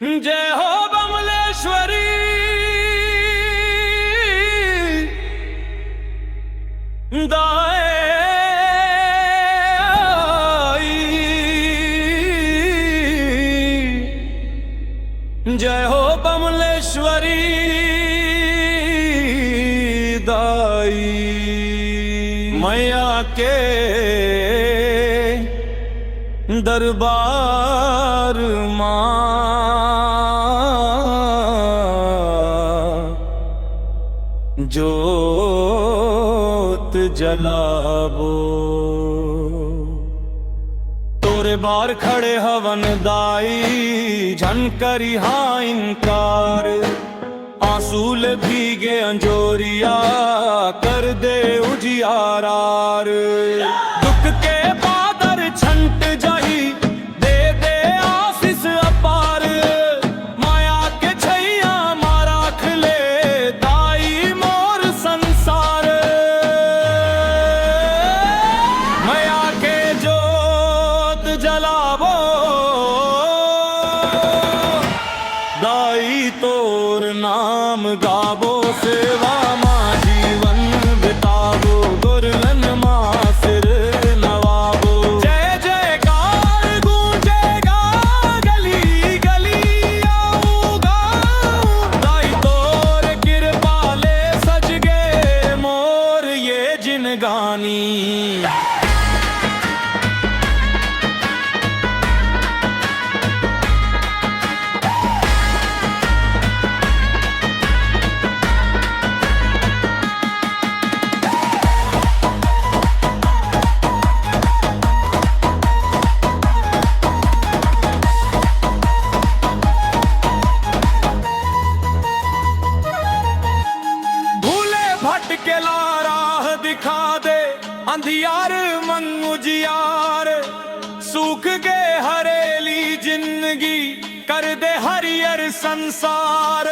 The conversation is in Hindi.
जय हो बमलेश्वरी दाई, जय हो बमलेश्वरी दाई। मैया के दरबार मां जोत जलाबो, तोरे बार खड़े हवन दाई, झन करी हाँ इनकार। आंसूल भीगे अंजोरिया, कर दे उजियारार। दुख के बादर छंट जाई, दे दे आशीष अपार। माया के छैया मारा खले, दाई मोर संसार। माया के जोत जलावो, दाई तोर नाम गावो। सेवा मां जीवन बितावो, गुरलन मां सिर नवावो। जय जयकार गूंजेगा, गली गली आऊंगा। दाई तोर कृपाले सज गए मोर ये जिनगानी। भटकेला राह दिखा दे, अंधियार मंग उजियार। सूख गए हरेली जिंदगी, कर दे हरियर संसार।